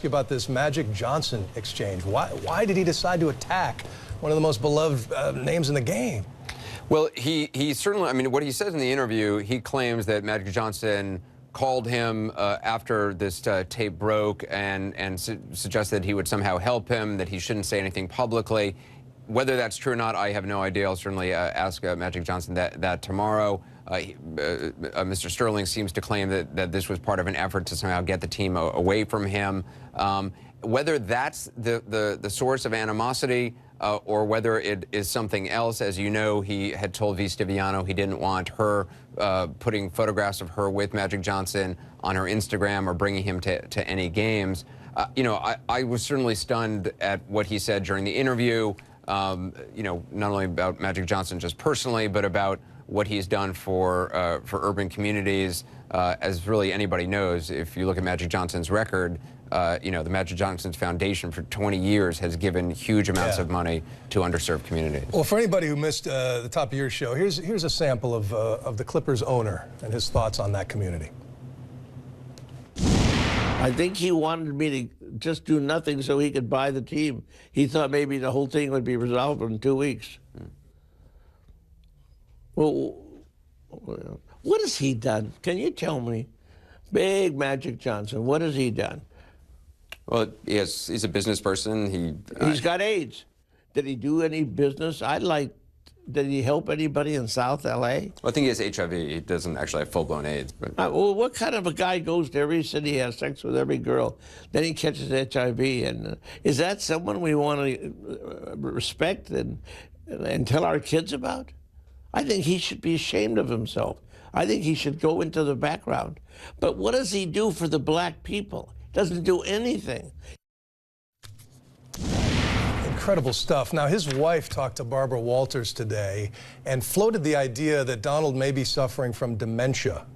You about this Magic Johnson exchange. Why did he decide to attack one of the most beloved names in the game? Well, he certainly, I mean, what he says in the interview, he claims that Magic Johnson called him after this tape broke and suggested he would somehow help him, that he shouldn't say anything publicly. Whether that's true or not, I have no idea. I'll certainly ask Magic Johnson that tomorrow. Mr. Sterling seems to claim that this was part of an effort to somehow get the team away from him. Whether that's the source of animosity or whether it is something else, as you know, he had told V. Stiviano he didn't want her putting photographs of her with Magic Johnson on her Instagram or bringing him to any games. You know, I was certainly stunned at what he said during the interview. You know, not only about Magic Johnson just personally, but about what he's done for urban communities. As really anybody knows, if you look at Magic Johnson's record, you know, the Magic Johnson Foundation for 20 years has given huge amounts of money to underserved communities. Well, for anybody who missed the top of your show, here's a sample of the Clippers owner and his thoughts on that community. I think he wanted me to just do nothing so he could buy the team. He thought maybe the whole thing would be resolved in 2 weeks. Well, what has he done? Can you tell me? Big Magic Johnson, what has he done? Well, he's a business person. He's got AIDS. Did he do any business? Did he help anybody in South L.A.? Well, I think he has HIV. He doesn't actually have full-blown AIDS. But well, what kind of a guy goes to every city, has sex with every girl, then he catches HIV? And is that someone we want to respect and tell our kids about? I think he should be ashamed of himself. I think he should go into the background. But what does he do for the black people? Doesn't do anything. Incredible stuff. Now, his wife talked to Barbara Walters today and floated the idea that Donald may be suffering from dementia.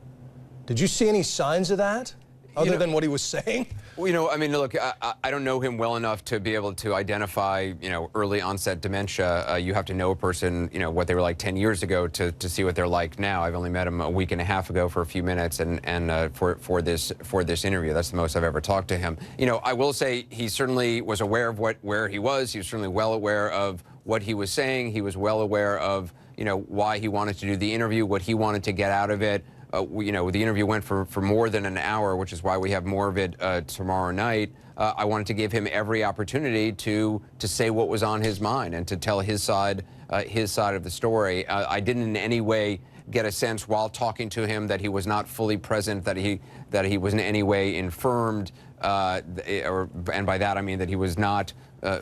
Did you see any signs of that, other than what he was saying? Well, you know, I mean, look, I don't know him well enough to be able to identify, you know, early onset dementia. You have to know a person, you know, what they were like 10 years ago to see what they're like now. I've only met him a week and a half ago for a few minutes, and for this interview, that's the most I've ever talked to him. You know, I will say he certainly was aware of where he was. He was certainly well aware of what he was saying. He was well aware of, you know, why he wanted to do the interview, what he wanted to get out of it. You know, the interview went for more than an hour, which is why we have more of it tomorrow night. I wanted to give him every opportunity to say what was on his mind and to tell his side of the story. I didn't in any way get a sense while talking to him that he was not fully present, that he was in any way infirmed, and by that I mean that he was not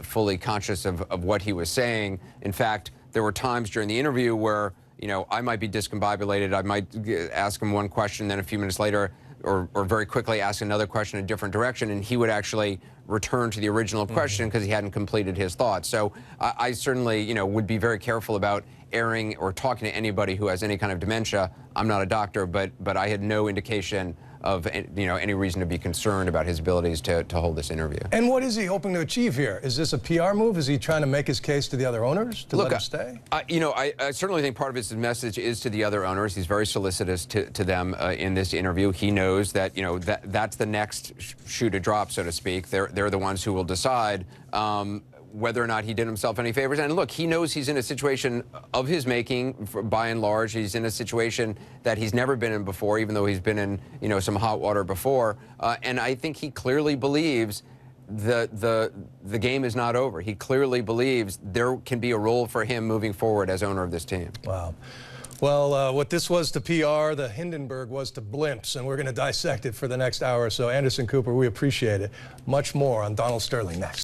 fully conscious of what he was saying. In fact, there were times during the interview where, you know, I might be discombobulated. I might ask him one question, then a few minutes later, or very quickly ask another question in a different direction, and he would actually return to the original question because he hadn't completed his thoughts. So I certainly, you know, would be very careful about airing or talking to anybody who has any kind of dementia. I'm not a doctor, but I had no indication of, you know, any reason to be concerned about his abilities to hold this interview. And what is he hoping to achieve here? Is this a PR move? Is he trying to make his case to the other owners to let him stay? You know, I certainly think part of his message is to the other owners. He's very solicitous to them in this interview. He knows that, you know, that's the next shoe to drop, so to speak. They're the ones who will decide whether or not he did himself any favors. And look, he knows he's in a situation of his making, by and large. He's in a situation that he's never been in before, even though he's been in, you know, some hot water before. And I think he clearly believes the game is not over. He clearly believes there can be a role for him moving forward as owner of this team. Wow. Well, what this was to PR, the Hindenburg was to blimps, and we're going to dissect it for the next hour or so. Anderson Cooper, we appreciate it. Much more on Donald Sterling next.